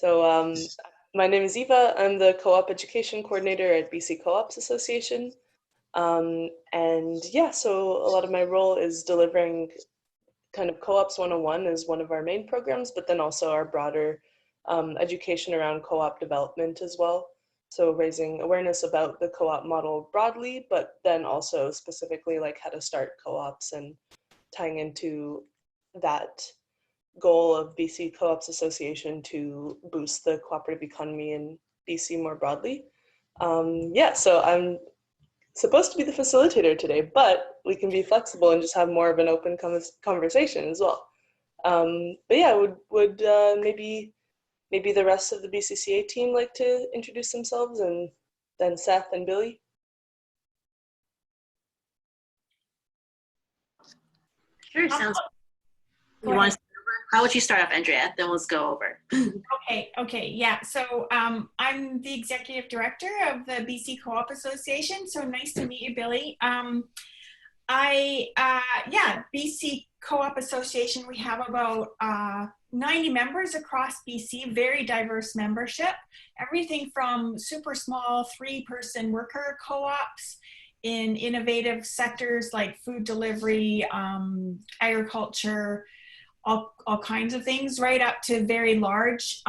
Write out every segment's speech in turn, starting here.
My name is Eva. I'm the Co-op Education Coordinator at BC Co-ops Association. And yeah, so a lot of my role is delivering kind of Co-ops 101 is one of our main programs, but then also our broader education around co-op development as well. So raising awareness about the co-op model broadly, but then also specifically like how to start co-ops and tying into that goal of BC Co-ops Association to boost the cooperative economy in BC more broadly. So I'm supposed to be the facilitator today, but we can be flexible and just have more of an open conversation as well. But yeah, would maybe the rest of the BCCA team like to introduce themselves, and then Seth and Billy? Sure, sounds good. How would you start off, Andrea? Then let's go over. Okay, yeah. So I'm the executive director of the BC Co-op Association. So nice to meet you, Billy. BC Co-op Association, we have about 90 members across BC, very diverse membership. Everything from super small 3-person worker co-ops in innovative sectors like food delivery, agriculture, all kinds of things, right up to very large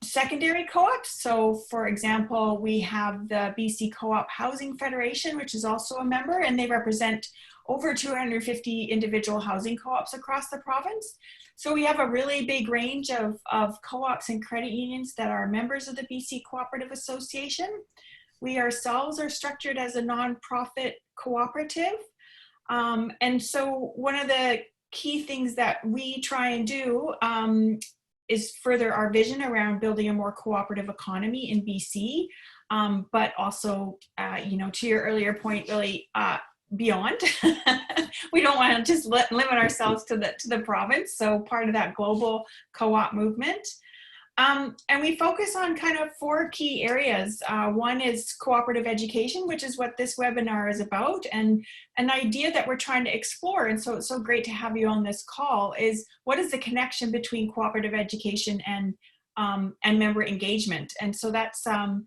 secondary co-ops. So for example, we have the BC Co-op Housing Federation, which is also a member, and they represent over 250 individual housing co-ops across the province. So we have a really big range of co-ops and credit unions that are members of the BC Cooperative Association. We ourselves are structured as a nonprofit cooperative. And so one of the key things that we try and do is further our vision around building a more cooperative economy in BC, but also, to your earlier point, really beyond. We don't want to just limit ourselves to the province. So part of that global co-op movement. And we focus on kind of 4 key areas. One is cooperative education, which is what this webinar is about, and an idea that we're trying to explore, and so it's so great to have you on this call, is what is the connection between cooperative education and member engagement. And so that's an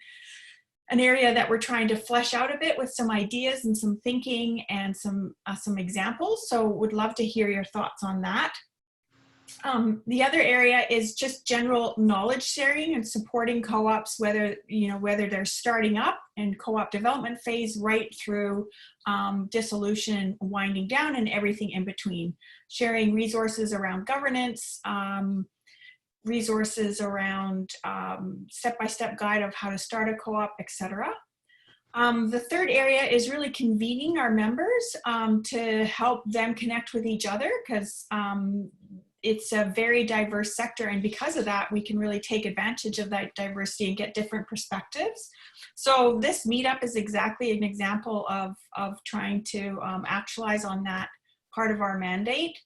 area that we're trying to flesh out a bit with some ideas and some thinking and some examples. So would love to hear your thoughts on that. The other area is just general knowledge sharing and supporting co-ops, whether they're starting up and co-op development phase right through dissolution, winding down, and everything in between. Sharing resources around governance, resources around step-by-step guide of how to start a co-op, etc. The third area is really convening our members to help them connect with each other, because it's a very diverse sector, and because of that, we can really take advantage of that diversity and get different perspectives. So this meetup is exactly an example of trying to actualize on that part of our mandate.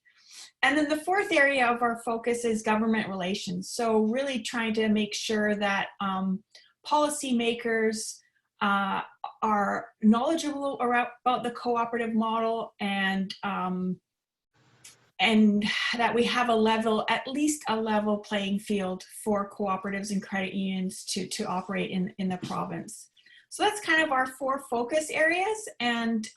And then the fourth area of our focus is government relations. So really trying to make sure that policymakers are knowledgeable about the cooperative model, and that we have at least a level playing field for cooperatives and credit unions to operate in the province. So that's kind of our 4 focus areas. And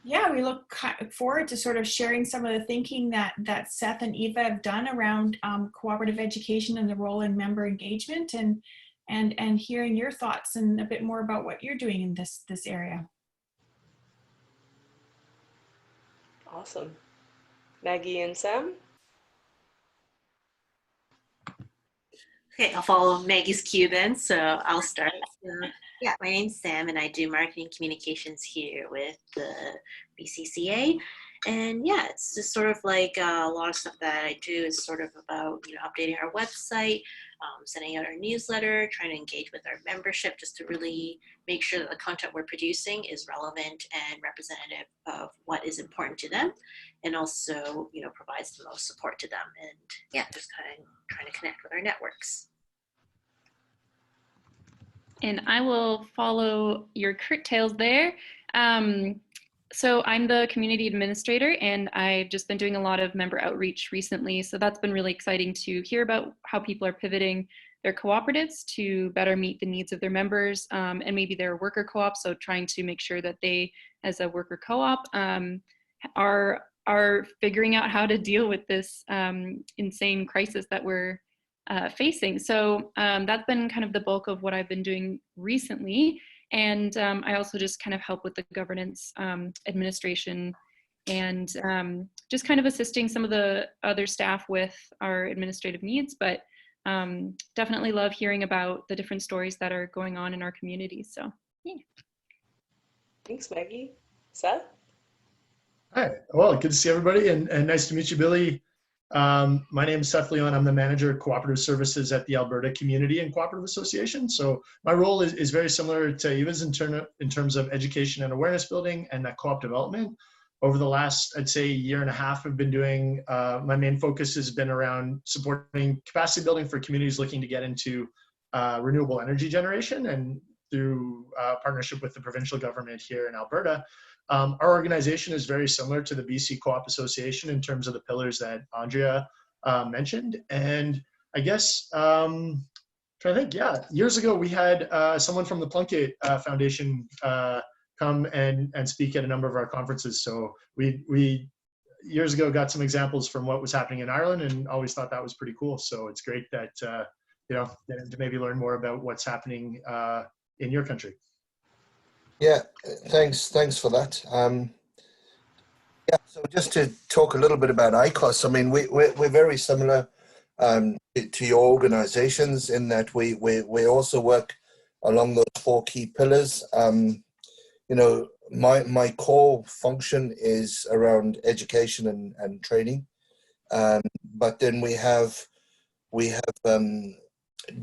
we look forward to sort of sharing some of the thinking that Seth and Eva have done around cooperative education and the role in member engagement, and hearing your thoughts and a bit more about what you're doing in this area. Awesome. Maggie and Sam? Okay, I'll follow Maggie's cue then, so I'll start. Yeah, my name's Sam, and I do marketing communications here with the BCCA. And yeah, it's just sort of like a lot of stuff that I do is sort of about, updating our website, sending out our newsletter, trying to engage with our membership just to really make sure that the content we're producing is relevant and representative of what is important to them, and also, provides the most support to them. And yeah, just kind of trying to connect with our networks. And I will follow your curtails there. So I'm the community administrator, and I've just been doing a lot of member outreach recently. So that's been really exciting to hear about how people are pivoting their cooperatives to better meet the needs of their members, and maybe their worker co-op. So trying to make sure that they, as a worker co-op, are figuring out how to deal with this insane crisis that we're facing. So that's been kind of the bulk of what I've been doing recently. And I also just kind of help with the governance administration and just kind of assisting some of the other staff with our administrative needs, but definitely love hearing about the different stories that are going on in our community. So, yeah. Thanks, Maggie. Seth? Hi, well, good to see everybody, and nice to meet you, Billy. My name is Seth Leon. I'm the manager of cooperative services at the Alberta Community and Cooperative Association. So my role is very similar to Eva's in terms of education and awareness building and that co-op development. Over the last, I'd say, year and a half, I've been doing, my main focus has been around supporting capacity building for communities looking to get into renewable energy generation, and through partnership with the provincial government here in Alberta. Our organization is very similar to the BC Co-op Association in terms of the pillars that Andrea mentioned. And I guess, trying to think, yeah, years ago we had someone from the Plunkett Foundation come and speak at a number of our conferences. So we years ago got some examples from what was happening in Ireland, and always thought that was pretty cool. So it's great that, you know, to maybe learn more about what's happening in your country. Yeah, thanks for that. Yeah, so just to talk a little bit about ICOS, I mean, we're very similar to your organizations in that we also work along those 4 key pillars. You know, my core function is around education and training, but then we have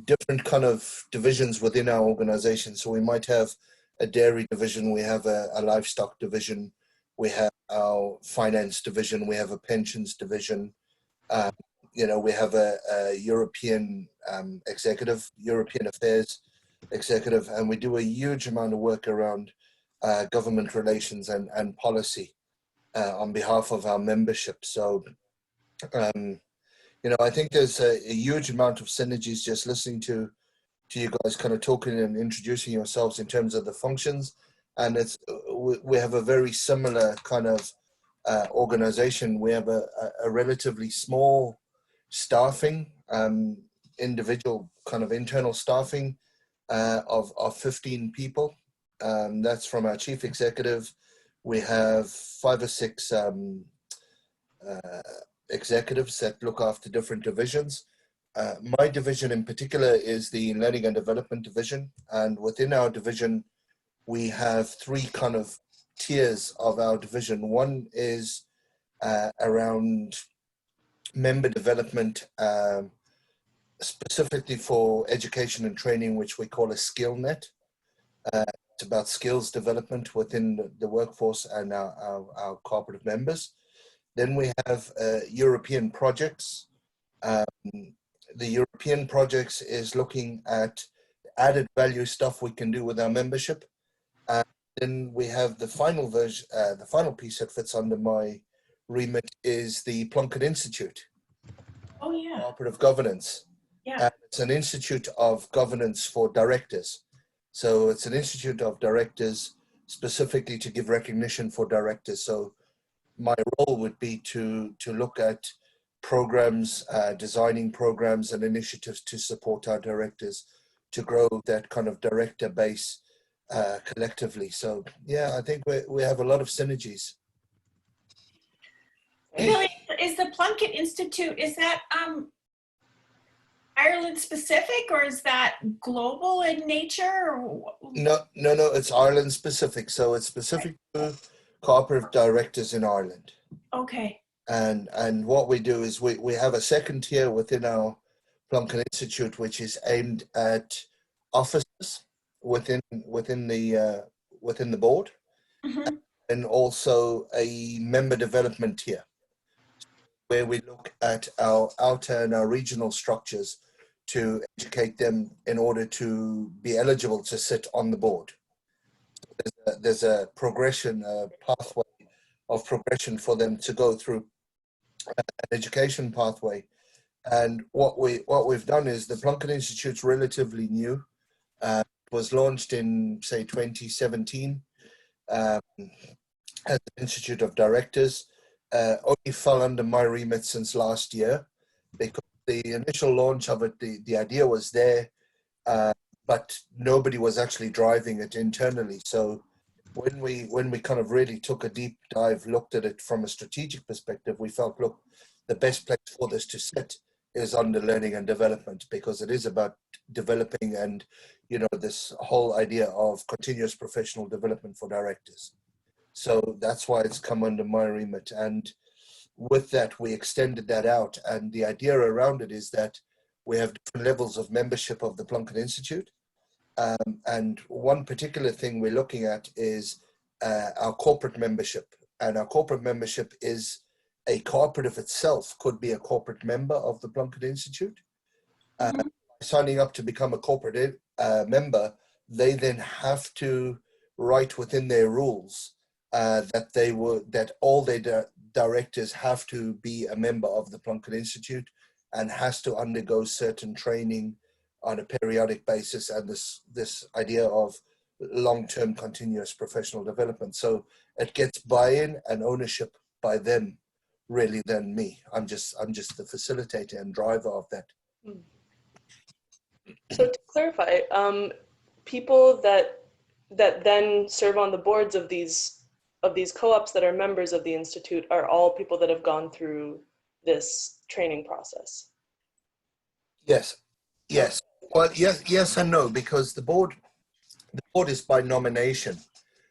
different kind of divisions within our organization. So we might have a dairy division, we have a livestock division, we have our finance division, we have a pensions division, you know, we have a European executive, European affairs executive, and we do a huge amount of work around government relations and policy on behalf of our membership. So, you know, I think there's a huge amount of synergies just listening to you guys kind of talking and introducing yourselves in terms of the functions. And it's we have a very similar kind of organization. We have a relatively small staffing, individual kind of internal staffing of 15 people. That's from our chief executive. We have 5 or 6 executives that look after different divisions. My division in particular is the Learning and Development division, and within our division we have 3 kind of tiers of our division. One is around member development, specifically for education and training, which we call a skill net. It's about skills development within the workforce and our cooperative members. Then we have European projects. The European projects is looking at added value stuff we can do with our membership. And then we have the final version, the final piece that fits under my remit is the Plunkett Institute. Oh, yeah. Cooperative Governance. Yeah. It's an institute of governance for directors. So it's an institute of directors specifically to give recognition for directors. So my role would be to look at programs, designing programs and initiatives to support our directors to grow that kind of director base collectively. So yeah, I think we have a lot of synergies. Billy, is the Plunkett Institute, is that Ireland specific, or is that global in nature? Or? No, it's Ireland specific. So it's specific to cooperative directors in Ireland. Okay. And what we do is we have a second tier within our Plunkett Institute, which is aimed at officers within the board, Mm-hmm. and also a member development tier, where we look at our outer and our regional structures to educate them in order to be eligible to sit on the board. there's a progression, a pathway of progression for them to go through an education pathway. And what we've done is the Plunkett Institute's relatively new. Was launched in, say, 2017 as an Institute of Directors. Only fell under my remit since last year, because the initial launch of it, the idea was there, but nobody was actually driving it internally. So when we kind of really took a deep dive, looked at it from a strategic perspective, we felt, look, the best place for this to sit is under learning and development, because it is about developing and, you know, this whole idea of continuous professional development for directors. So that's why it's come under my remit. And with that, we extended that out. And the idea around it is that we have different levels of membership of the Plunkett Institute. And one particular thing we're looking at is our corporate membership. And our corporate membership is a cooperative itself could be a corporate member of the Plunkett Institute. Signing up to become a corporate member, they then have to write within their rules that all their directors have to be a member of the Plunkett Institute and has to undergo certain training on a periodic basis, and this idea of long-term continuous professional development. So it gets buy-in and ownership by them, really, than me. I'm just the facilitator and driver of that. So to clarify, people that then serve on the boards of these co-ops that are members of the Institute are all people that have gone through this training process. Yes. Well, yes and no, because the board is by nomination.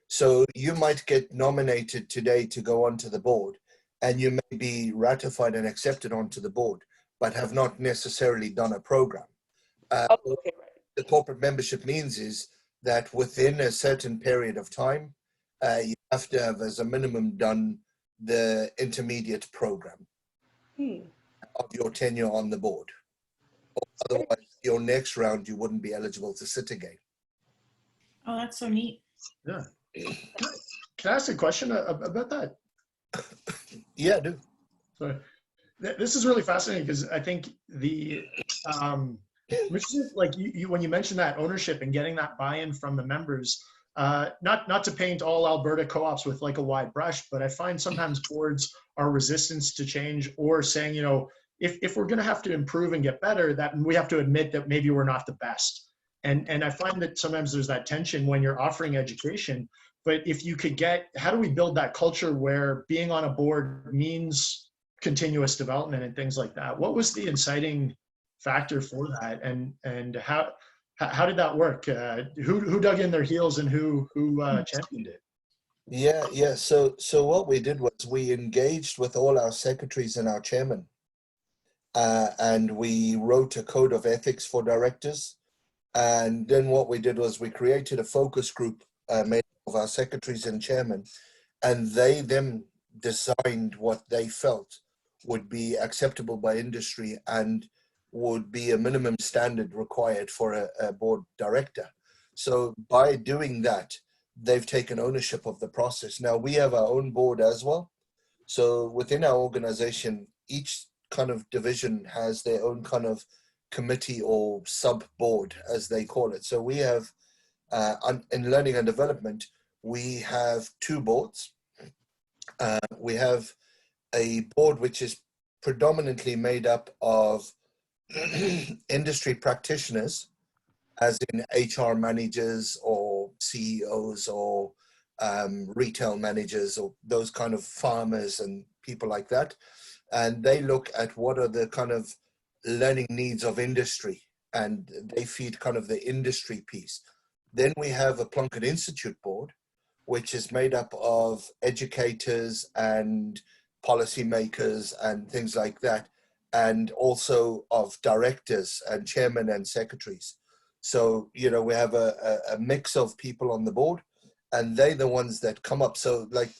So you might get nominated today to go onto the board, and you may be ratified and accepted onto the board, but have not necessarily done a program. Okay, right. The corporate membership means is that within a certain period of time, you have to have, as a minimum, done the intermediate program of your tenure on the board. Otherwise, your next round, you wouldn't be eligible to sit again. Oh, that's so neat. Yeah. Can I ask a question about that? Yeah, I do. So this is really fascinating, because I think like when you mentioned that ownership and getting that buy-in from the members, not to paint all Alberta co-ops with like a wide brush, but I find sometimes boards are resistant to change, or saying, you know, if we're going to have to improve and get better, that we have to admit that maybe we're not the best. And I find that sometimes there's that tension when you're offering education. But if you could how do we build that culture where being on a board means continuous development and things like that? What was the inciting factor for that, and how did that work? Who dug in their heels, and who championed it? Yeah. So what we did was we engaged with all our secretaries and our chairmen, and we wrote a code of ethics for directors. And then what we did was we created a focus group made up of our secretaries and chairmen, and they then designed what they felt would be acceptable by industry and would be a minimum standard required for a board director. So by doing that, they've taken ownership of the process. Now we have our own board as well. So within our organization, each kind of division has their own kind of committee or sub board, as they call it. So we have in learning and development, we have two boards. We have a board which is predominantly made up of industry practitioners, as in HR managers or CEOs or retail managers or those kind of farmers and people like that. And they look at what are the kind of learning needs of industry, and they feed kind of the industry piece. Then we have a Plunkett Institute board, which is made up of educators and policymakers and things like that, and also of directors and chairmen and secretaries. So, you know, we have a mix of people on the board, and they're the ones that come up. So like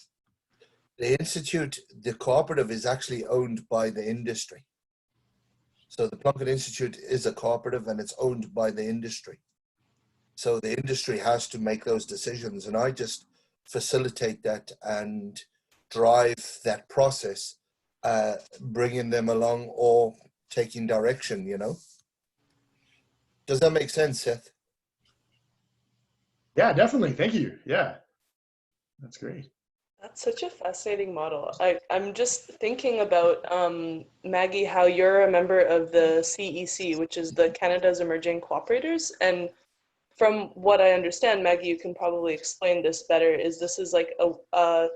the Institute, the cooperative is actually owned by the industry. So the Plunkett Institute is a cooperative and it's owned by the industry. So the industry has to make those decisions, and I just facilitate that and drive that process, bringing them along or taking direction, you know. Does that make sense, Seth? Yeah, definitely. Thank you. Yeah, that's great. That's such a fascinating model. I'm just thinking about, Maggie, how you're a member of the CEC, which is the Canada's Emerging Cooperators. And from what I understand, Maggie, you can probably explain this better, this is like a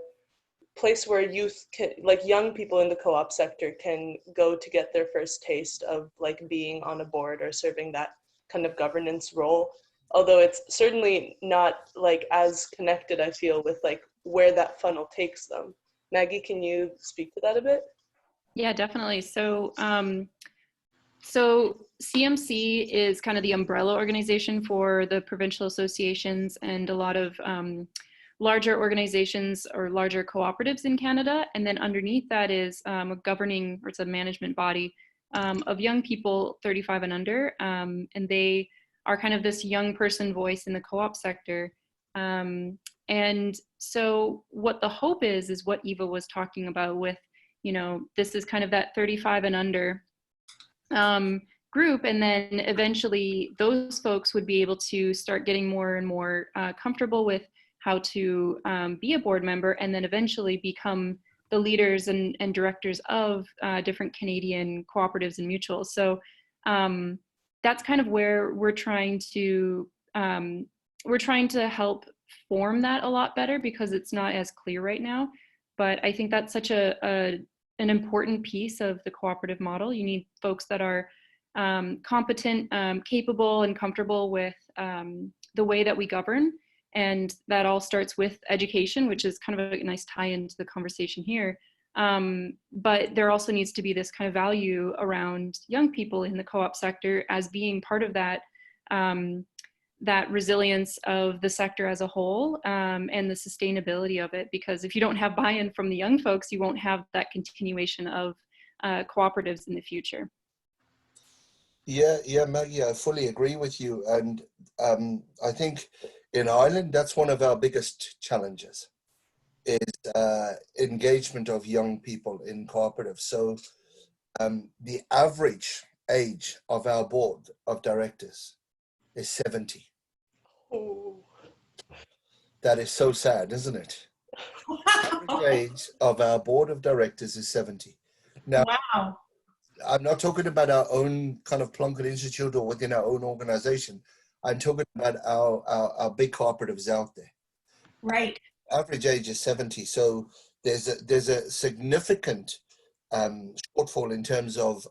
place where youth can, like young people in the co-op sector can go to get their first taste of like being on a board or serving that kind of governance role. Although it's certainly not like as connected, I feel, with like where that funnel takes them. Maggie, can you speak to that a bit? Yeah, definitely. So CMC is kind of the umbrella organization for the provincial associations and a lot of larger organizations or larger cooperatives in Canada. And then underneath that is a governing, or it's a management body of young people 35 and under. And they are kind of this young person voice in the co-op sector. And so what the hope is what Eva was talking about with, you know, this is kind of that 35 and under group, and then eventually those folks would be able to start getting more and more comfortable with how to be a board member, and then eventually become the leaders and directors of different Canadian cooperatives and mutuals. So that's kind of where we're trying to help form that a lot better, because it's not as clear right now. But I think that's such an important piece of the cooperative model. You need folks that are competent, capable, and comfortable with the way that we govern. And that all starts with education, which is kind of a nice tie into the conversation here. But there also needs to be this kind of value around young people in the co-op sector as being part of that, that resilience of the sector as a whole, and the sustainability of it. Because if you don't have buy-in from the young folks, you won't have that continuation of cooperatives in the future. Yeah, Maggie, I fully agree with you. And I think in Ireland, that's one of our biggest challenges, is engagement of young people in cooperatives. So the average age of our board of directors is 70. Oh. That is so sad, isn't it? Average age of our board of directors is 70. Now, Wow. I'm not talking about our own kind of Plunkett Institute or within our own organization. I'm talking about our big cooperatives out there. Right. Average age is 70. So there's a significant shortfall in terms of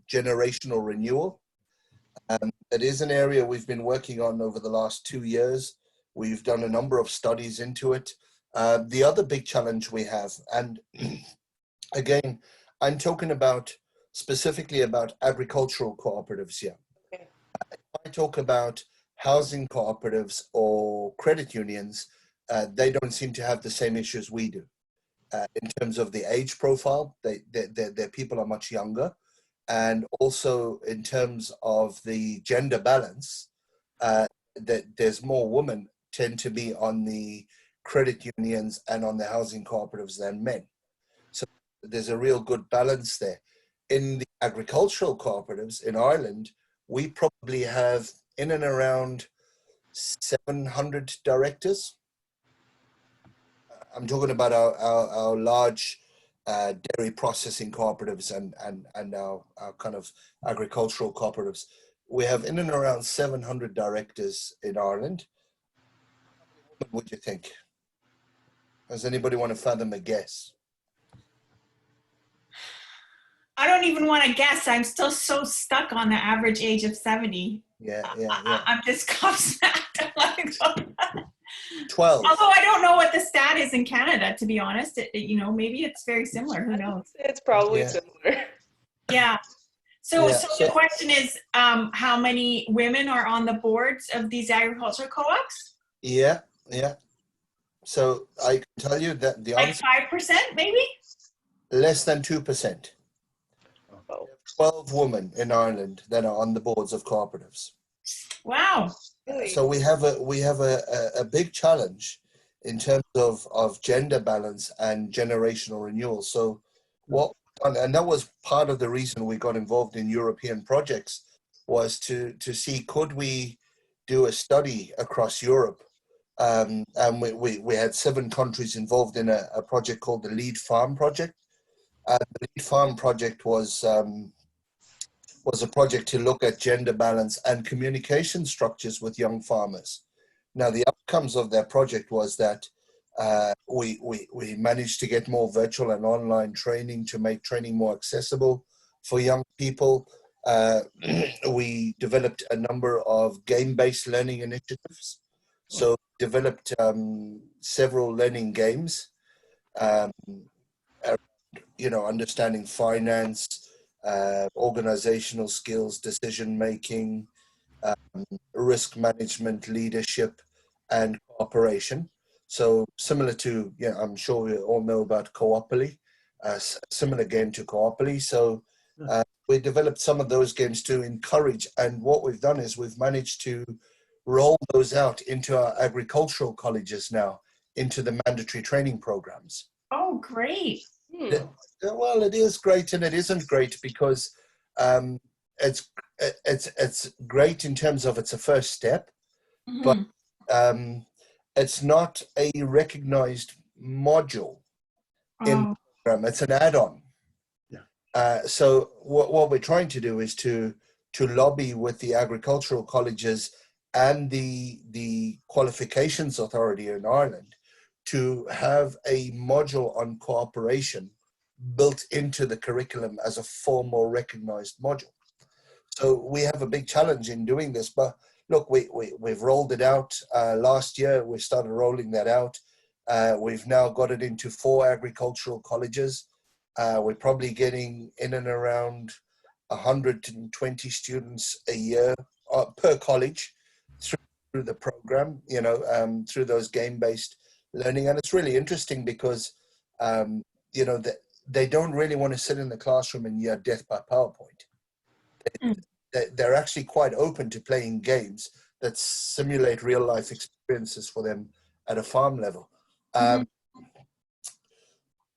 generational renewal. It is an area we've been working on over the last 2 years. We've done a number of studies into it. The other big challenge we have, and again, I'm talking about specifically about agricultural cooperatives here. Okay. If I talk about housing cooperatives or credit unions, they don't seem to have the same issues we do. In terms of the age profile, their people are much younger. And also in terms of the gender balance, that there's more women tend to be on the credit unions and on the housing cooperatives than men. So there's a real good balance there. In the agricultural cooperatives in Ireland, we probably have in and around 700 directors. I'm talking about our large dairy processing cooperatives and our kind of agricultural cooperatives. We have in and around 700 directors in Ireland. What would you think? Does anybody want to fathom a guess? I don't even want to guess. I'm still so stuck on the average age of 70. Yeah. I'm just gobsmacked. 12. Although I don't know what the stat is in Canada, to be honest. You know, maybe it's very similar. Who knows? It's probably similar. Yeah. So So the question is, how many women are on the boards of these agricultural co-ops? Yeah. So I can tell you that the Like answer 5%, maybe? less than 2%. Oh. 12 women in Ireland that are on the boards of cooperatives. Wow. So we have a big challenge in terms of gender balance and generational renewal. So and that was part of the reason we got involved in European projects, was to see, could we do a study across Europe. And we had 7 countries involved in a project called the Lead Farm Project. The Lead Farm Project was a project to look at gender balance and communication structures with young farmers. Now, the outcomes of that project was that we managed to get more virtual and online training to make training more accessible for young people. We developed a number of game-based learning initiatives. So developed several learning games, understanding finance, organizational skills, decision making, risk management, leadership, and cooperation. So similar to, I'm sure we all know about Cooperative, similar game to Cooperative. So we developed some of those games to encourage, and what we've done is we've managed to roll those out into our agricultural colleges now, into the mandatory training programs. Oh, great. Well, it is great and it isn't great, because it's great in terms of it's a first step, but it's not a recognized module in the program. It's an add-on. So what we're trying to do is to lobby with the agricultural colleges and the qualifications authority in Ireland to have a module on cooperation built into the curriculum as a formal recognized module. So we have a big challenge in doing this, but look, we've rolled it out last year. We started rolling that out. We've now got it into 4 agricultural colleges. We're probably getting in and around 120 students a year per college through the program, through those game-based learning. And it's really interesting because, they don't really want to sit in the classroom and hear death by PowerPoint. They're actually quite open to playing games that simulate real life experiences for them at a farm level.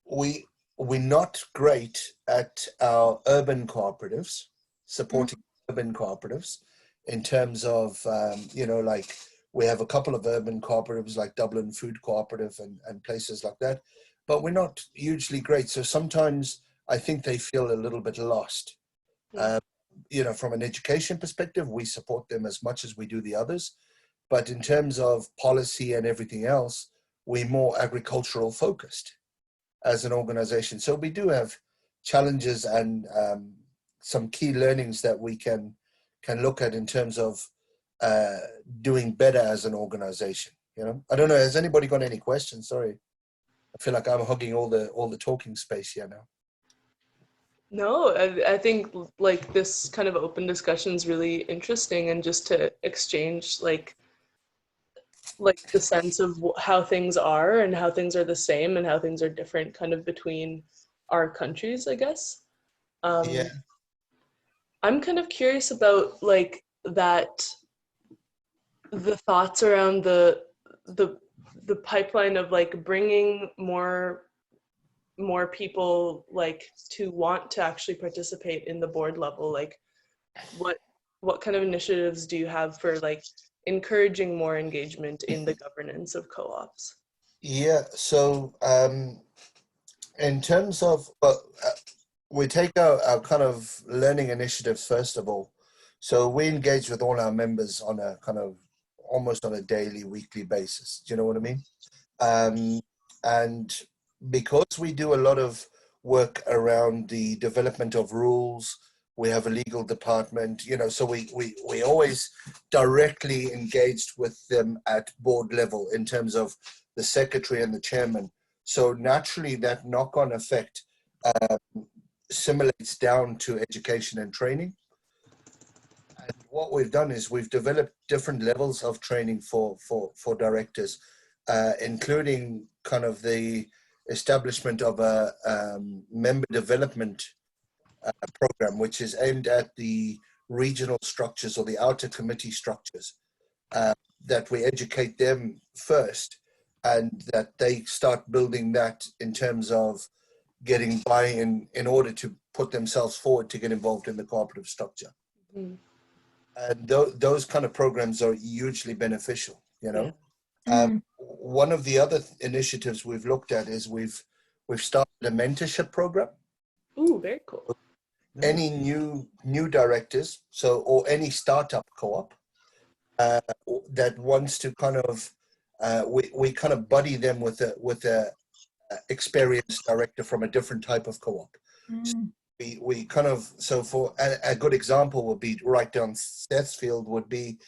We're not great at our urban cooperatives, supporting urban cooperatives, in terms of, like we have a couple of urban cooperatives like Dublin Food Cooperative and places like that, but we're not hugely great. So sometimes I think they feel a little bit lost. From an education perspective, we support them as much as we do the others. But in terms of policy and everything else, we're more agricultural focused as an organization. So we do have challenges and some key learnings that we can look at in terms of doing better as an organization. I don't know, has anybody got any questions? Sorry, I feel like I'm hogging all the talking space here now. No, I think like this kind of open discussion is really interesting, and just to exchange like the sense of how things are and how things are the same and how things are different kind of between our countries, I guess. I'm kind of curious about like that, the thoughts around the pipeline of like bringing more people like to want to actually participate in the board level. Like what kind of initiatives do you have for like encouraging more engagement in the governance of co-ops? So in terms of we take our kind of learning initiatives first of all. So we engage with all our members on a kind of almost on a daily, weekly basis. Do you know what I mean? And because we do a lot of work around the development of rules, we have a legal department, so we always directly engaged with them at board level in terms of the secretary and the chairman. So naturally that knock-on effect simulates down to education and training. And what we've done is we've developed different levels of training for directors, including kind of the establishment of a member development program, which is aimed at the regional structures or the outer committee structures, that we educate them first, and that they start building that in terms of getting buy-in in order to put themselves forward to get involved in the cooperative structure. Mm. And those kind of programs are hugely beneficial, you know. Mm. One of the other initiatives we've looked at is we've started a mentorship program. Ooh, very cool. Any new directors, or any startup co-op that wants to kind of, we kind of buddy them with a experienced director from a different type of co-op. Mm. We kind of, so for a good example would be right down Seth's field would be,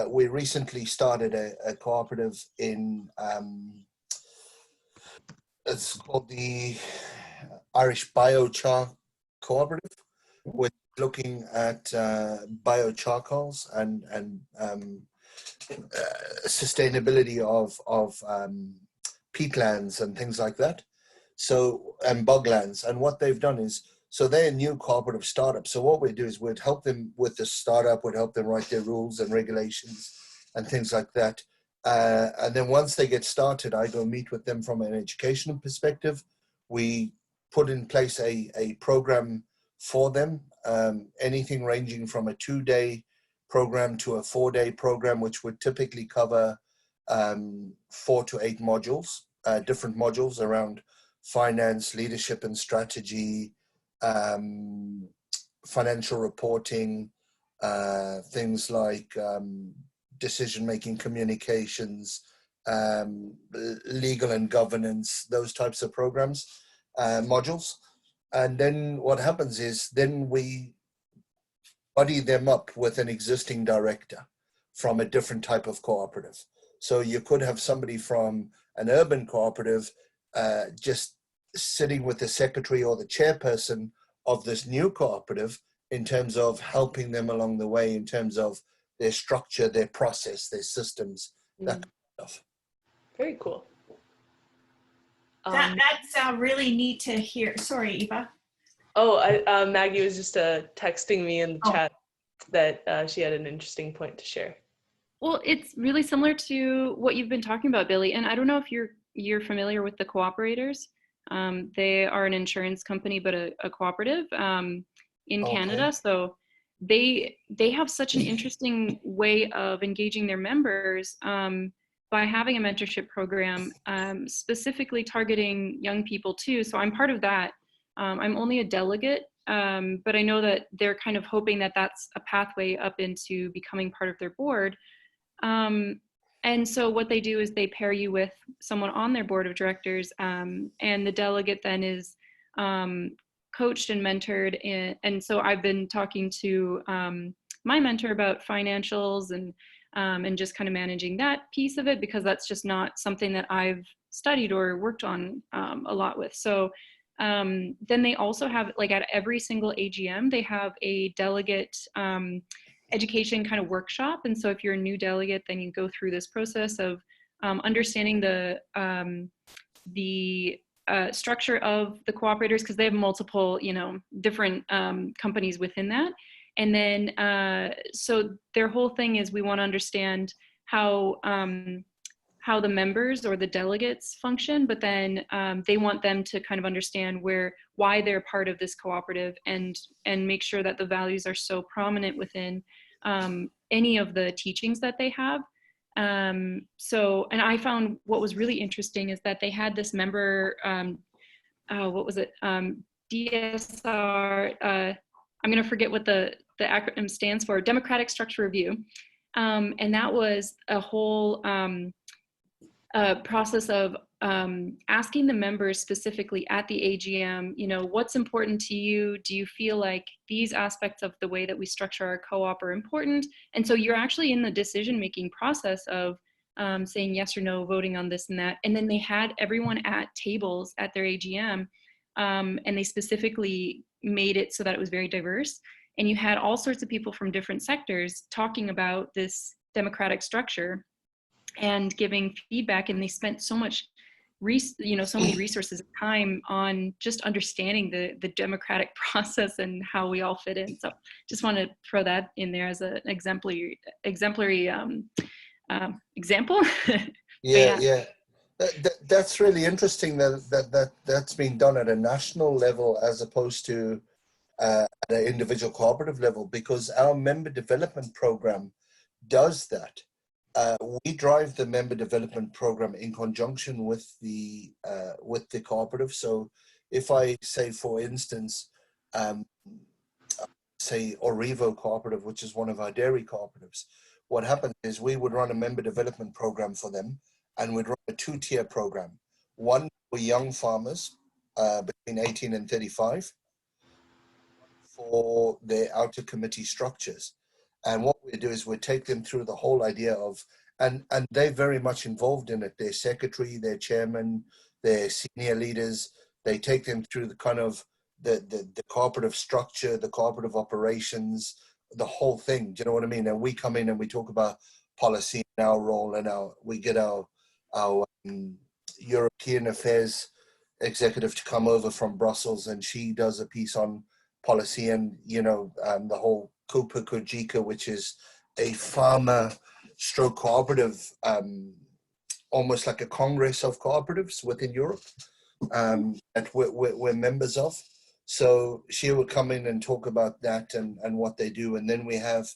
we recently started a cooperative in, it's called the Irish Biochar Cooperative, which is looking at biocharcoals and sustainability of peatlands and things like that. So, and boglands. And what they've done is, so they're a new cooperative startup. So what we do is we'd help them with the startup, we'd help them write their rules and regulations and things like that. And then once they get started, I go meet with them from an educational perspective. We put in place a program for them, anything ranging from a 2-day program to a 4-day program, which would typically cover 4 to 8 modules, different modules around finance, leadership and strategy, financial reporting, things like decision-making communications, legal and governance, those types of programs, modules. And then what happens is then we buddy them up with an existing director from a different type of cooperative. So you could have somebody from an urban cooperative just sitting with the secretary or the chairperson of this new cooperative in terms of helping them along the way, in terms of their structure, their process, their systems, that kind of stuff. Very cool. That's really neat to hear. Sorry, Eva. Oh, Maggie was just texting me in the Oh. chat that she had an interesting point to share. Well, it's really similar to what you've been talking about, Billy. And I don't know if you're familiar with the Co-operators. They are an insurance company, but a cooperative in Canada. So they have such an interesting way of engaging their members by having a mentorship program, specifically targeting young people too. So I'm part of that. I'm only a delegate, but I know that they're kind of hoping that that's a pathway up into becoming part of their board. And so what they do is they pair you with someone on their board of directors, and the delegate then is coached and mentored. And so I've been talking to my mentor about financials and just kind of managing that piece of it, because that's just not something that I've studied or worked on a lot with. So then they also have, like, at every single AGM, they have a delegate education kind of workshop. And so if you're a new delegate, then you go through this process of understanding the structure of the cooperators, because they have multiple, different companies within that. And then so their whole thing is, we want to understand how the members or the delegates function, but then they want them to kind of understand why they're part of this cooperative, and make sure that the values are so prominent within any of the teachings that they have. So, and I found what was really interesting is that they had this member, what was it? DSR, I'm going to forget what the acronym stands for, Democratic Structure Review. And that was a whole process of asking the members specifically at the AGM, what's important to you? Do you feel like these aspects of the way that we structure our co-op are important? And so you're actually in the decision-making process of saying yes or no, voting on this and that. And then they had everyone at tables at their AGM, and they specifically made it so that it was very diverse. And you had all sorts of people from different sectors talking about this democratic structure and giving feedback. And they spent so much so many resources and time on just understanding the democratic process and how we all fit in. So just want to throw that in there as an exemplary example. Yeah. That's really interesting that's being done at a national level as opposed to at an individual cooperative level, because our member development program does that. We drive the member development program in conjunction with the cooperative. So if I say, for instance, say Orivo Cooperative, which is one of our dairy cooperatives, what happens is we would run a member development program for them, and we'd run a two-tier program. One for young farmers between 18 and 35 for their outer committee structures. And what we do is we take them through the whole idea of, and they're very much involved in it. Their secretary, their chairman, their senior leaders, they take them through the kind of the cooperative structure, the cooperative operations, the whole thing. Do you know what I mean? And we come in and we talk about policy and our role, and we get our European affairs executive to come over from Brussels, and she does a piece on policy and, the whole Cooperative, which is a farmer stroke cooperative, almost like a congress of cooperatives within Europe that we're members of. So she will come in and talk about that and what they do. And then we have,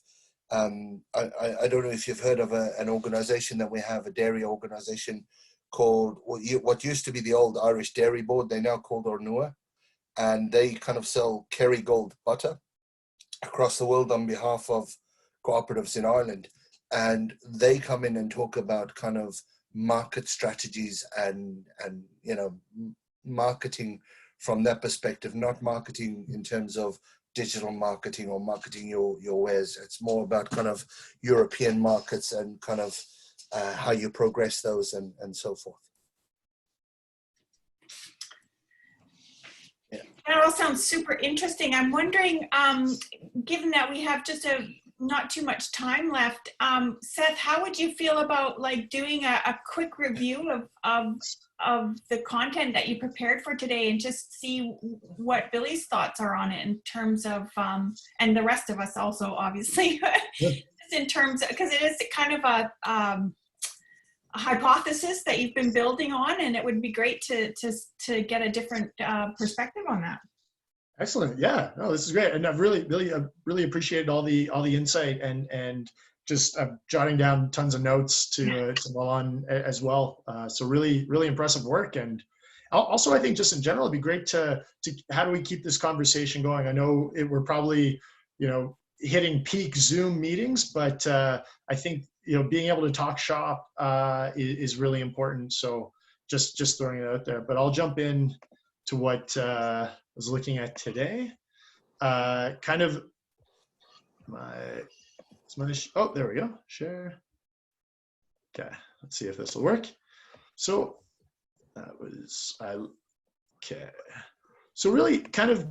I don't know if you've heard of an organization that we have, a dairy organization called, what used to be the old Irish Dairy Board, they now called Ornua. And they kind of sell Kerrygold butter across the world on behalf of cooperatives in Ireland. And they come in and talk about kind of market strategies and marketing from that perspective, not marketing in terms of digital marketing or marketing your wares. It's more about kind of European markets and kind of how you progress those and so forth. That all sounds super interesting. I'm wondering, given that we have just not too much time left, Seth, how would you feel about like doing a quick review of the content that you prepared for today, and just see what Billy's thoughts are on it in terms of, and the rest of us also, obviously, in terms of, because it is kind of a hypothesis that you've been building on, and it would be great to get a different perspective on that. Excellent. Yeah, no, this is great, and I've really appreciated all the insight and just jotting down tons of notes to mull on as well. So really impressive work. And also, I think just in general, it'd be great to how do we keep this conversation going? I know we're probably hitting peak Zoom meetings, but I think being able to talk shop is really important. So just throwing it out there. But I'll jump in to what I was looking at today. Kind of oh, there we go. Share. Okay, let's see if this will work. So that was okay. So really, kind of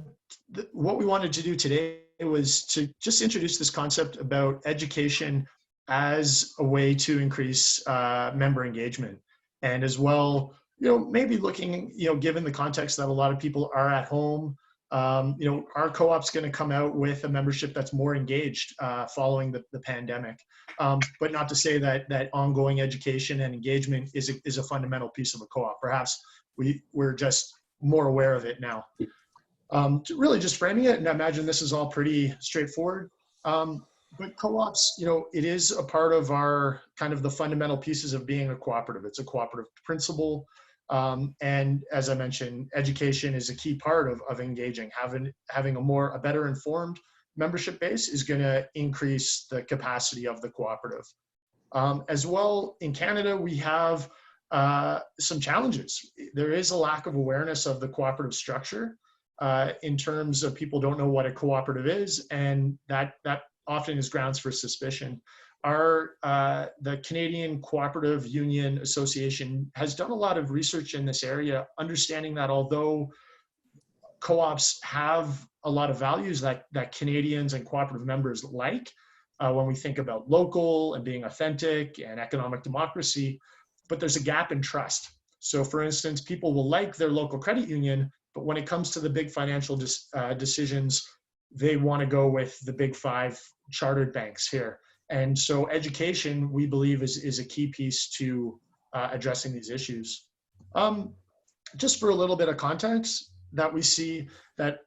what we wanted to do today was to just introduce this concept about education as a way to increase member engagement, and as well, maybe looking, given the context that a lot of people are at home, our co-op's going to come out with a membership that's more engaged following the pandemic. But not to say that ongoing education and engagement is a fundamental piece of a co-op. Perhaps we're just more aware of it now. Really just framing it, and I imagine this is all pretty straightforward. But co-ops, it is a part of our kind of the fundamental pieces of being a cooperative. It's a cooperative principle. And as I mentioned, education is a key part of engaging. Having a better informed membership base is going to increase the capacity of the cooperative. As well, in Canada, we have some challenges. There is a lack of awareness of the cooperative structure in terms of people don't know what a cooperative is, and that often is grounds for suspicion. The Canadian Cooperative Union Association has done a lot of research in this area, understanding that although co-ops have a lot of values that Canadians and cooperative members like, when we think about local and being authentic and economic democracy, but there's a gap in trust. So for instance, people will like their local credit union, but when it comes to the big financial decisions, they want to go with the big five chartered banks here. And so education, we believe, is a key piece to addressing these issues. Just for a little bit of context, that we see that,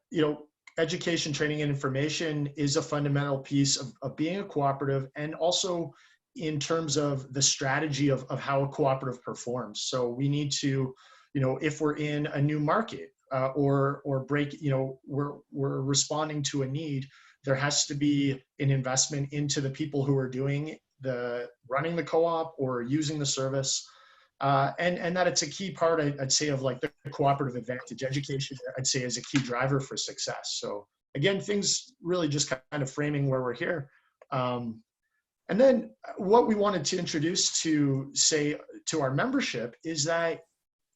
education, training, and information is a fundamental piece of being a cooperative, and also in terms of the strategy of how a cooperative performs. So we need to, if we're in a new market or break, we're responding to a need, there has to be an investment into the people who are running the co-op or using the service. And that it's a key part, I'd say, of like the cooperative advantage. Education, I'd say, is a key driver for success. So again, things really just kind of framing where we're here. And then what we wanted to introduce to our membership is that,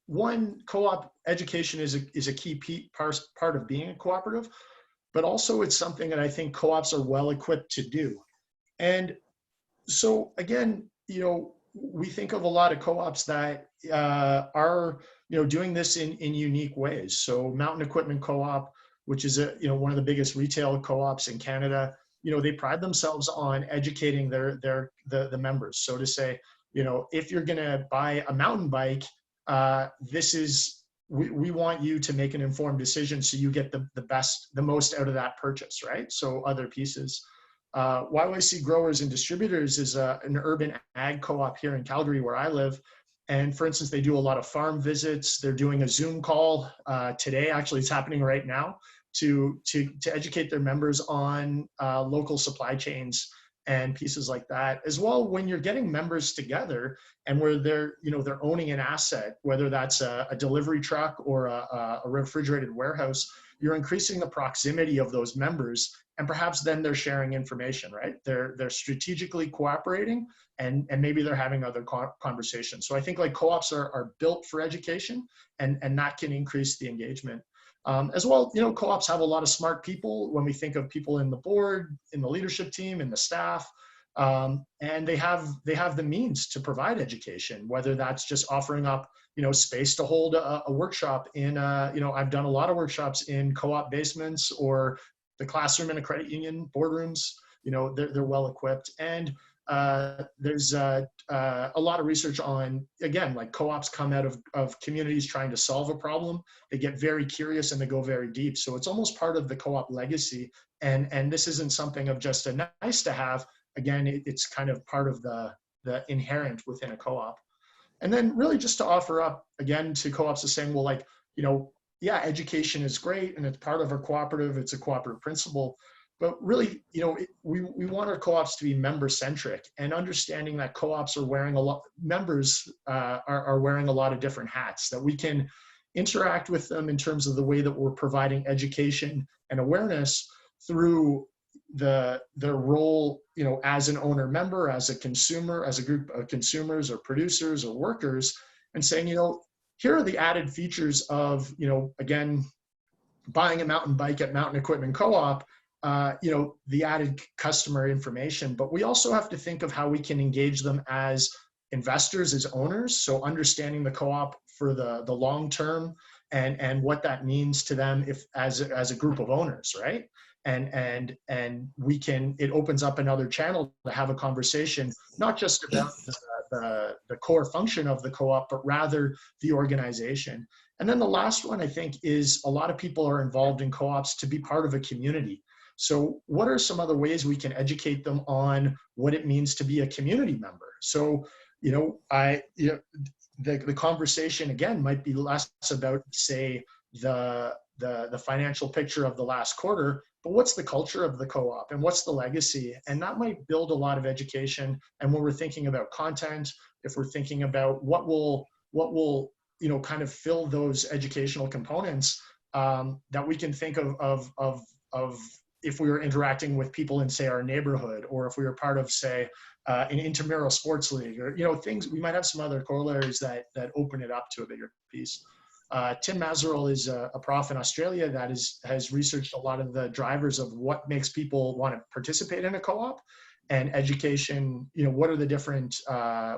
one, co-op education is a key part of being a cooperative, but also it's something that I think co-ops are well equipped to do. And so again, we think of a lot of co-ops that are doing this in unique ways. So Mountain Equipment Co-op, which is one of the biggest retail co-ops in Canada, they pride themselves on educating the members. So to say, if you're going to buy a mountain bike, we want you to make an informed decision so you get the most out of that purchase, right? So other pieces. YYC Growers and Distributors is an urban ag co-op here in Calgary, where I live. And for instance, they do a lot of farm visits. They're doing a Zoom call today. Actually, it's happening right now to educate their members on local supply chains and pieces like that. As well, when you're getting members together and where they're owning an asset, whether that's a delivery truck or a refrigerated warehouse, you're increasing the proximity of those members, and perhaps then they're sharing information, right? They're strategically cooperating, and maybe they're having other conversations. So I think like co-ops are built for education, and that can increase the engagement. As well, co-ops have a lot of smart people when we think of people in the board, in the leadership team, in the staff, and they have the means to provide education, whether that's just offering up space to hold a workshop in I've done a lot of workshops in co-op basements or the classroom in a credit union boardrooms. They're well equipped. And there's a lot of research on, again, like co-ops come out of communities trying to solve a problem. They get very curious and they go very deep. So it's almost part of the co-op legacy. And this isn't something of just a nice to have. Again, it's kind of part of the inherent within a co-op. And then really just to offer up again to co-ops is saying, well, like, yeah, education is great and it's part of our cooperative. It's a cooperative principle. But really, we want our co-ops to be member-centric, and understanding that co-ops are wearing members are wearing a lot of different hats, that we can interact with them in terms of the way that we're providing education and awareness through their role, as an owner member, as a consumer, as a group of consumers or producers or workers, and saying, here are the added features of, again, buying a mountain bike at Mountain Equipment Co-op. The added customer information, but we also have to think of how we can engage them as investors, as owners. So understanding the co-op for the long term and what that means to them as a group of owners, right? And it opens up another channel to have a conversation, not just about the core function of the co-op, but rather the organization. And then the last one, I think, is a lot of people are involved in co-ops to be part of a community. So what are some other ways we can educate them on what it means to be a community member? So, the conversation again might be less about, say, the financial picture of the last quarter, but what's the culture of the co-op and what's the legacy? And that might build a lot of education. And when we're thinking about content, if we're thinking about what will kind of fill those educational components, that we can think of if we were interacting with people in, say, our neighborhood, or if we were part of, say, an intramural sports league, or things, we might have some other corollaries that open it up to a bigger piece. Tim Mazerel is a prof in Australia that has researched a lot of the drivers of what makes people want to participate in a co-op, and education, what are the different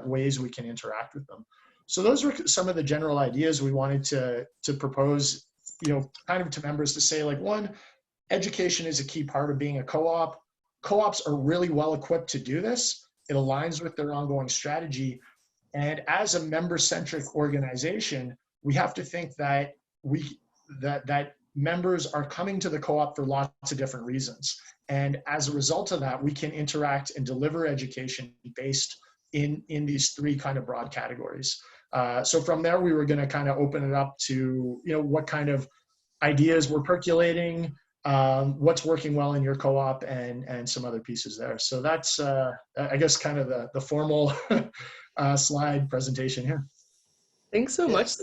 ways we can interact with them. So those were some of the general ideas we wanted to propose, kind of to members to say, like, one, education is a key part of being a co-op. Co-ops are really well equipped to do this. It aligns with their ongoing strategy. And as a member-centric organization, we have to think that that members are coming to the co-op for lots of different reasons. And as a result of that, we can interact and deliver education based in these three kind of broad categories. So from there, we were going to kind of open it up to, what kind of ideas were percolating, what's working well in your co-op, and some other pieces there. So that's, I guess, kind of the formal slide presentation here. Thanks so much.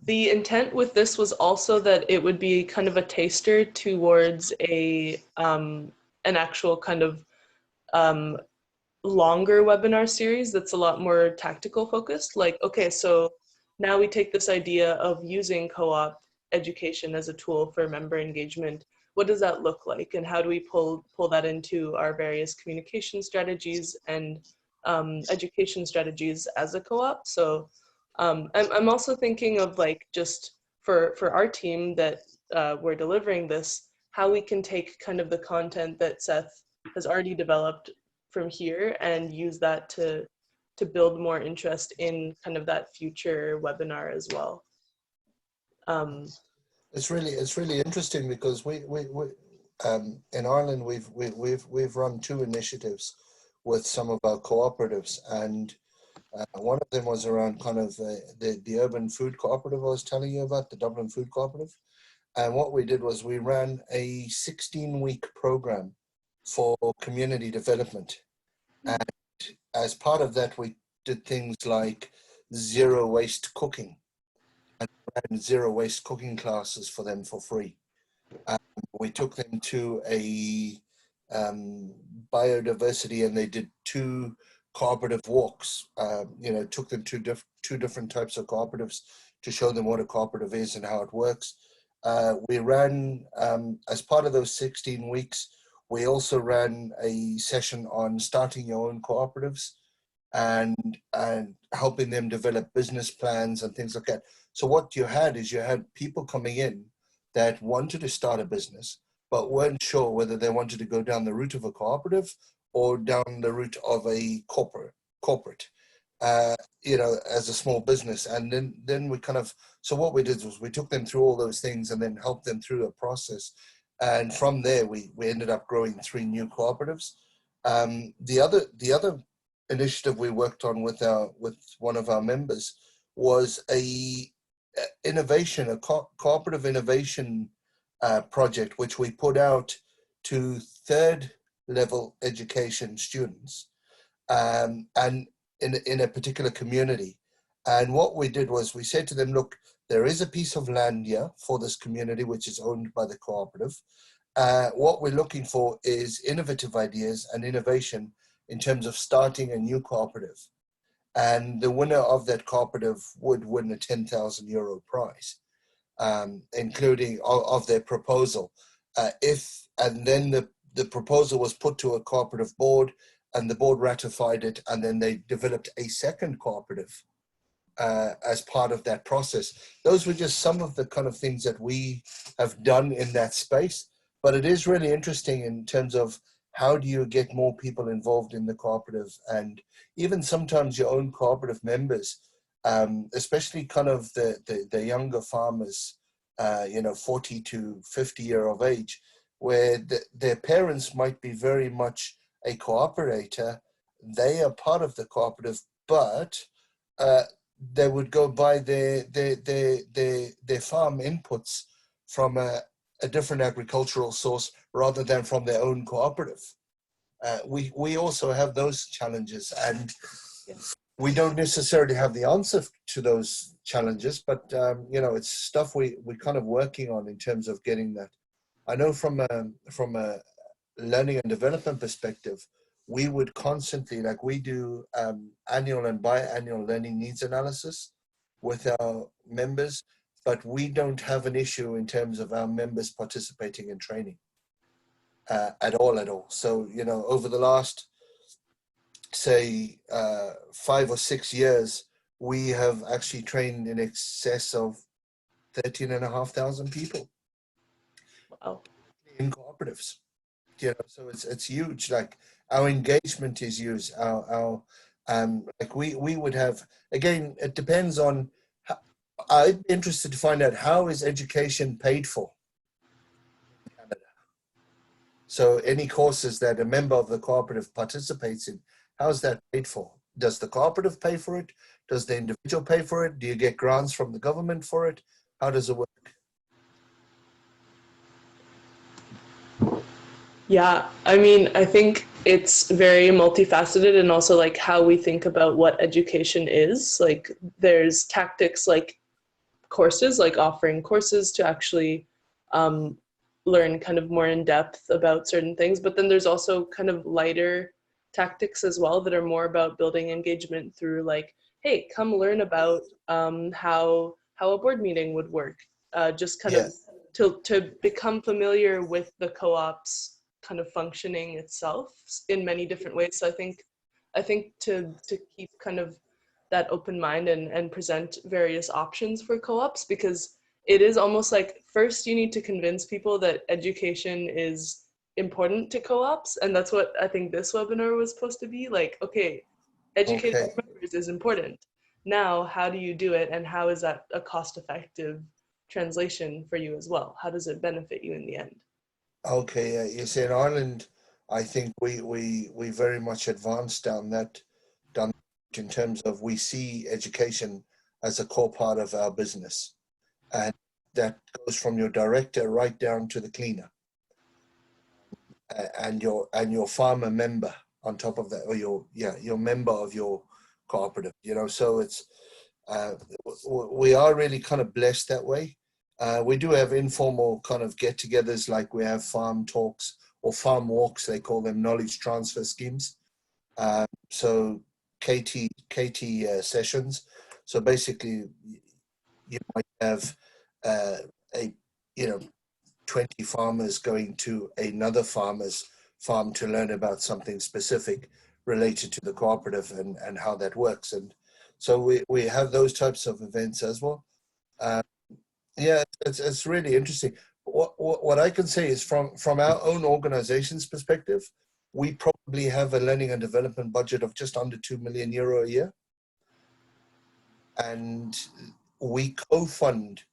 The intent with this was also that it would be kind of a taster towards an actual kind of longer webinar series that's a lot more tactical focused. Like, okay, so now we take this idea of using co-op education as a tool for member engagement. What does that look like? And how do we pull that into our various communication strategies and education strategies as a co-op? So I'm also thinking of, like, just for our team that we're delivering this, how we can take kind of the content that Seth has already developed from here and use that to build more interest in kind of that future webinar as well. It's really interesting because we in Ireland we've run two initiatives with some of our cooperatives, and one of them was around kind of the urban food cooperative I was telling you about, the Dublin Food Cooperative. And what we did was we ran a 16-week program for community development. And as part of that, we did things like zero waste cooking, and ran zero waste cooking classes for them for free. We took them to a biodiversity, and they did 2 cooperative walks. Took them to two different types of cooperatives to show them what a cooperative is and how it works. We ran, as part of those 16 weeks, we also ran a session on starting your own cooperatives and helping them develop business plans and things like that. So what you had is you had people coming in that wanted to start a business, but weren't sure whether they wanted to go down the route of a cooperative or down the route of a corporate, as a small business. And then we kind of, so what we did was we took them through all those things and then helped them through a process. And from there, we ended up growing 3 new cooperatives. The other initiative we worked on with one of our members was a cooperative innovation project, which we put out to 3rd level education students, and in a particular community. And what we did was we said to them, look, there is a piece of land here for this community, which is owned by the cooperative. What we're looking for is innovative ideas and innovation in terms of starting a new cooperative. And the winner of that cooperative would win a €10,000 prize, including of their proposal. And then the proposal was put to a cooperative board, and the board ratified it, and then they developed a second cooperative as part of that process. Those were just some of the kind of things that we have done in that space. But it is really interesting in terms of how do you get more people involved in the cooperative, and even sometimes your own cooperative members, especially kind of the younger farmers, 40 to 50 year of age, where their parents might be very much a cooperator. They are part of the cooperative, but they would go buy their farm inputs from a different agricultural source rather than from their own cooperative. We also have those challenges, and we don't necessarily have the answer to those challenges, but it's stuff we kind of working on in terms of getting that. I know from a learning and development perspective, we would constantly, like we do annual and biannual learning needs analysis with our members, but we don't have an issue in terms of our members participating in training at all. So, over the last say 5 or 6 years, we have actually trained in excess of 13,500 people Wow. in cooperatives. You know, so it's huge. Like our engagement is huge. Our like we would have, again, it depends on how, I'd be interested to find out how is education paid for in Canada. So any courses that a member of the cooperative participates in, how is that paid for? Does the cooperative pay for it? Does the individual pay for it? Do you get grants from the government for it? How does it work? Yeah, I mean, I think it's very multifaceted, and also like how we think about what education is. Like there's tactics like courses, like offering courses to actually learn kind of more in depth about certain things. But then there's also kind of lighter tactics as well that are more about building engagement through like, hey, come learn about how a board meeting would work. Just kind Yeah. of to become familiar with the co-op's kind of functioning itself in many different ways. So I think to keep kind of that open mind and present various options for co-ops, because it is almost like first you need to convince people that education is important to co-ops, and that's what I think this webinar was supposed to be like. Okay, educating Okay. members is important. Now how do you do it, and how is that a cost-effective translation for you as well? How does it benefit you in the end? Okay. You see, in Ireland, I think we very much advanced down that in terms of we see education as a core part of our business, and that goes from your director right down to the cleaner, and your farmer member on top of that, or your member of your cooperative. You know, so it's we are really kind of blessed that way. We do have informal kind of get-togethers, like we have farm talks or farm walks. They call them knowledge transfer schemes. So KT sessions. So basically, you might have a 20 farmers going to another farmer's farm to learn about something specific related to the cooperative and how that works. And so we have those types of events as well. Yeah, it's really interesting. What I can say is from our own organization's perspective, we probably have a learning and development budget of just under €2 million a year. And we co-fund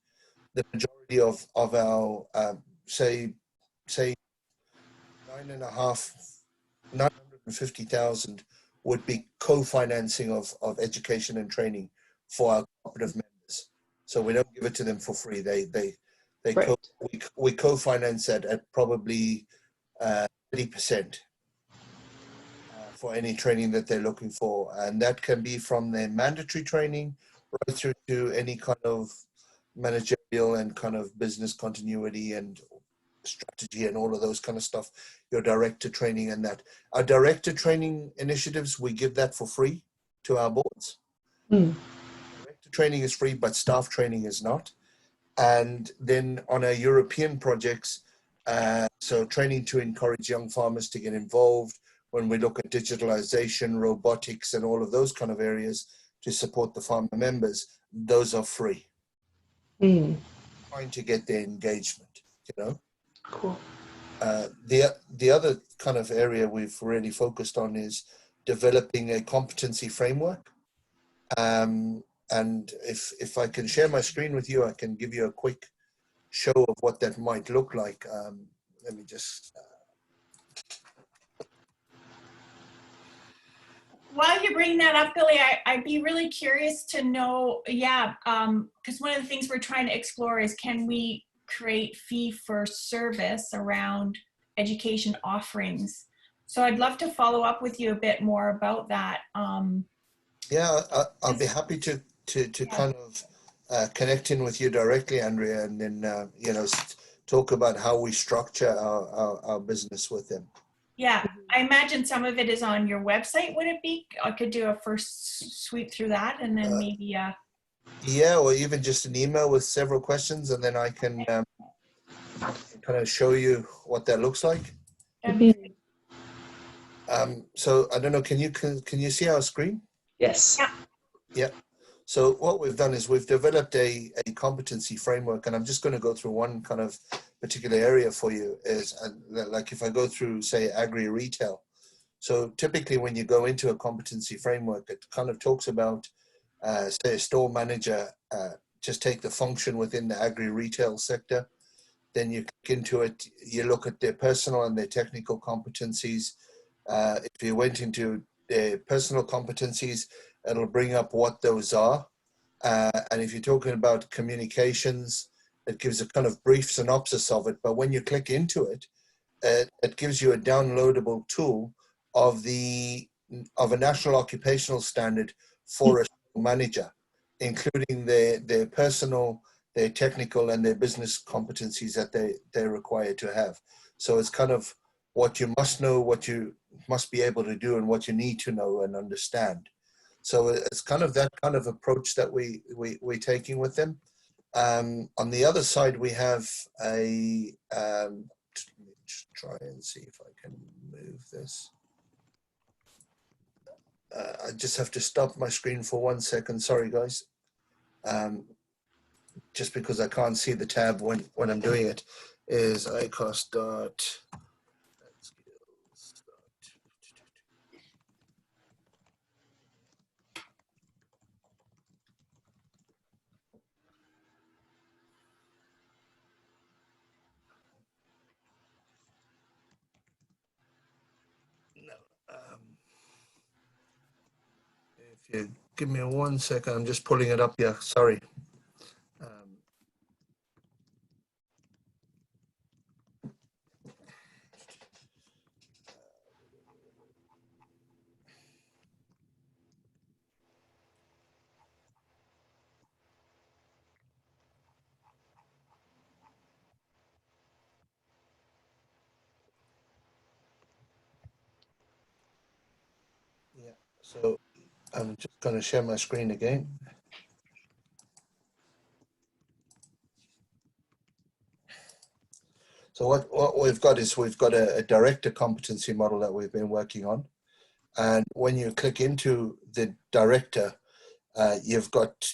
the majority of our, say 950,000 would be co-financing of education and training for our cooperative members. So we don't give it to them for free. Right. We co-finance that at probably 30% for any training that they're looking for. And that can be from their mandatory training right through to any kind of managerial and kind of business continuity and strategy and all of those kind of stuff, your director training and that. Our director training initiatives, we give that for free to our boards. Director training is free, but staff training is not. And then on our European projects, so training to encourage young farmers to get involved when we look at digitalization, robotics, and all of those kind of areas to support the farmer members, those are free. Trying to get their engagement, you know. Cool. The other kind of area we've really focused on is developing a competency framework. And if I can share my screen with you, I can give you a quick show of what that might look like. Let me just... While you bring that up, Billy, I'd be really curious to know, because one of the things we're trying to explore is, can we create fee for service around education offerings? So I'd love to follow up with you a bit more about that. Yeah, I'll be happy to kind of connect in with you directly, Andrea, and then, talk about how we structure our business with them. Yeah, I imagine some of it is on your website. Would it be? I could do a first sweep through that, and then maybe. Yeah, or even just an email with several questions, and then I can kind of show you what that looks like. So I don't know, can you see our screen? Yes. Yeah. Yeah. So what we've done is we've developed a competency framework, and I'm just going to go through one kind of particular area for you. Is like if I go through, say, agri-retail. So typically when you go into a competency framework, it kind of talks about, say, a store manager, just take the function within the agri-retail sector. Then you click into it, you look at their personal and their technical competencies. If you went into their personal competencies, it'll bring up what those are. And if you're talking about communications, it gives a kind of brief synopsis of it. But when you click into it, it gives you a downloadable tool of a national occupational standard for a manager, including their personal, their technical, and their business competencies that they're required to have. So it's kind of what you must know, what you must be able to do, and what you need to know and understand. So it's kind of that kind of approach that we're taking with them. On the other side, we have a let me just try and see if I can move this. I just have to stop my screen for 1 second. Sorry, guys. Just because I can't see the tab when I'm doing it, is ICOS dot. If you give me 1 second, I'm just pulling it up here. Sorry. Yeah, so I'm just going to share my screen again. So what we've got is we've got a director competency model that we've been working on. And when you click into the director, you've got,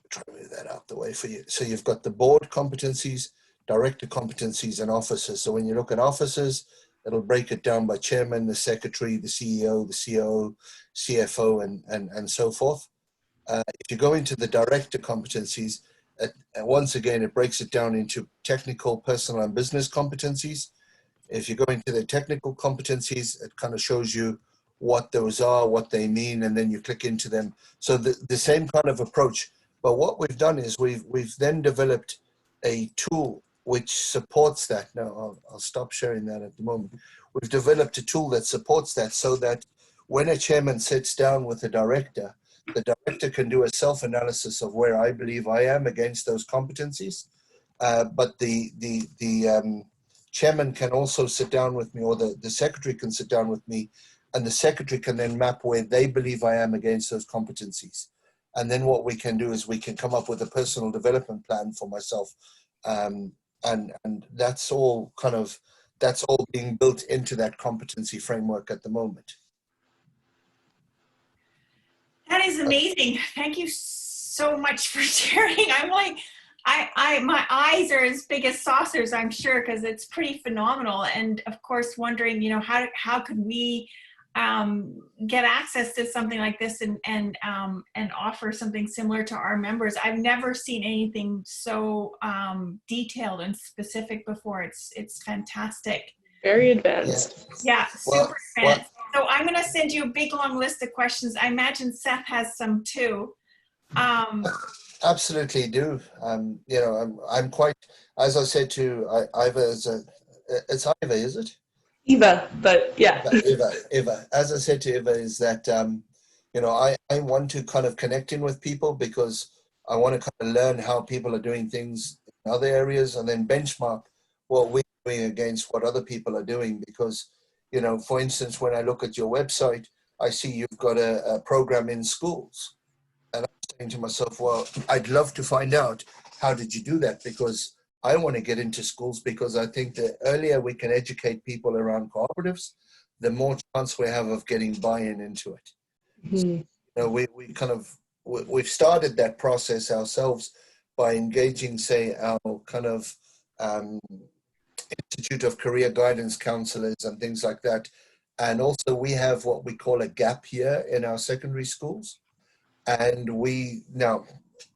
try to move that out the way for you. So you've got the board competencies, director competencies, and officers. So when you look at officers, it'll break it down by chairman, the secretary, the CEO, the COO, CFO, and so forth. If you go into the director competencies, once again, it breaks it down into technical, personal, and business competencies. If you go into the technical competencies, it kind of shows you what those are, what they mean, and then you click into them. So the same kind of approach. But what we've done is we've then developed a tool which supports that. Now, I'll stop sharing that at the moment. We've developed a tool that supports that so that when a chairman sits down with a director, the director can do a self-analysis of where I believe I am against those competencies. But the chairman can also sit down with me, or the secretary can sit down with me, and the secretary can then map where they believe I am against those competencies. And then what we can do is we can come up with a personal development plan for myself. And that's all being built into that competency framework at the moment. That is amazing. Thank you so much for sharing. I'm like, my eyes are as big as saucers, I'm sure, because it's pretty phenomenal. And of course, wondering, how could we get access to something like this and offer something similar to our members. I've never seen anything so detailed and specific before. It's fantastic. Very advanced. Yeah, super advanced. So I'm going to send you a big long list of questions. I imagine Seth has some too. Absolutely do. I'm quite, as I said to Iva, it's Iva, is it? Eva, but yeah. Eva. As I said to Eva, is that, I want to kind of connect in with people because I want to kind of learn how people are doing things in other areas and then benchmark what we're doing against what other people are doing. Because, for instance, when I look at your website, I see you've got a program in schools. And I'm saying to myself, well, I'd love to find out how did you do that? Because I want to get into schools, because I think the earlier we can educate people around cooperatives, the more chance we have of getting buy-in into it. Mhm. You know, we've started that process ourselves by engaging, say, our kind of Institute of Career Guidance Counselors and things like that. And also we have what we call a gap year in our secondary schools. And now,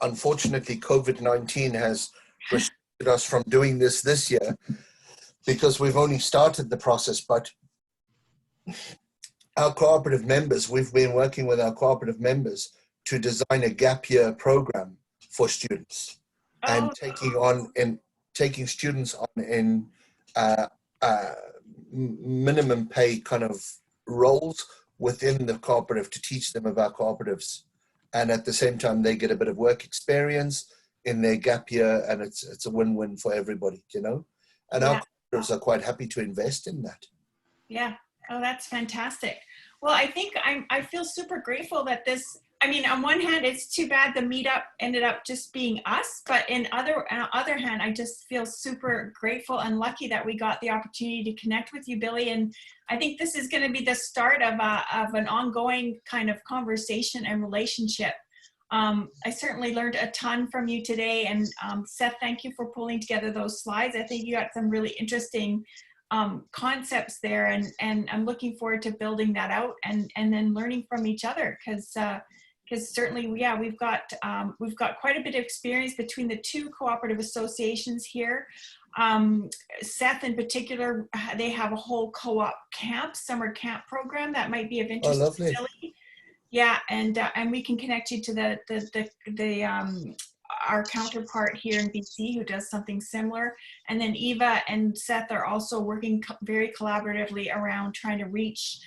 unfortunately, COVID-19 has restricted us from doing this year because we've only started the process. But our cooperative members, we've been working with our cooperative members to design a gap year program for students and taking students on in minimum pay kind of roles within the cooperative to teach them about cooperatives. And at the same time, they get a bit of work experience in their gap year, and it's a win-win for everybody, you know. And our cooperatives are quite happy to invest in that. Yeah. Oh, that's fantastic. Well, I think I feel super grateful that this, I mean, on one hand, it's too bad the meetup ended up just being us, but in other hand, I just feel super grateful and lucky that we got the opportunity to connect with you, Billy. And I think this is going to be the start of an ongoing kind of conversation and relationship. I certainly learned a ton from you today. And Seth, thank you for pulling together those slides. I think you got some really interesting concepts there, and I'm looking forward to building that out and then learning from each other, because certainly, yeah, we've got quite a bit of experience between the two cooperative associations here. Seth in particular, they have a whole co-op camp, summer camp program that might be of interest to Billy. Yeah, and we can connect you to our counterpart here in BC who does something similar. And then Eva and Seth are also working very collaboratively around trying to reach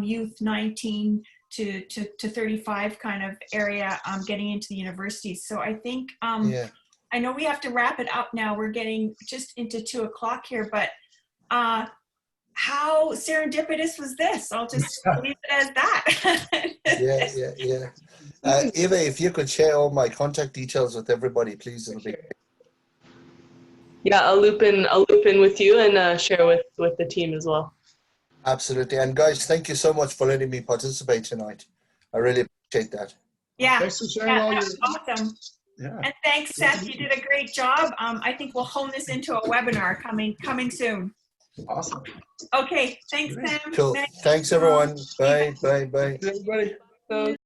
youth 19 to 35 kind of area, getting into the universities. So I think, I know we have to wrap it up now. We're getting just into 2 o'clock here, but how serendipitous was this? I'll just leave it as that. Yeah. Eva, if you could share all my contact details with everybody, please, it'll be great. Yeah, I'll loop in with you and share with the team as well. Absolutely. And guys, thank you so much for letting me participate tonight. I really appreciate that. Yeah. Thanks for sharing all your. That's awesome. Yeah. And thanks, Seth. You did a great job. I think we'll hone this into a webinar coming soon. Awesome. Okay. Thanks, Sam. Cool. Thanks, everyone. Bye. Bye. Bye. Everybody.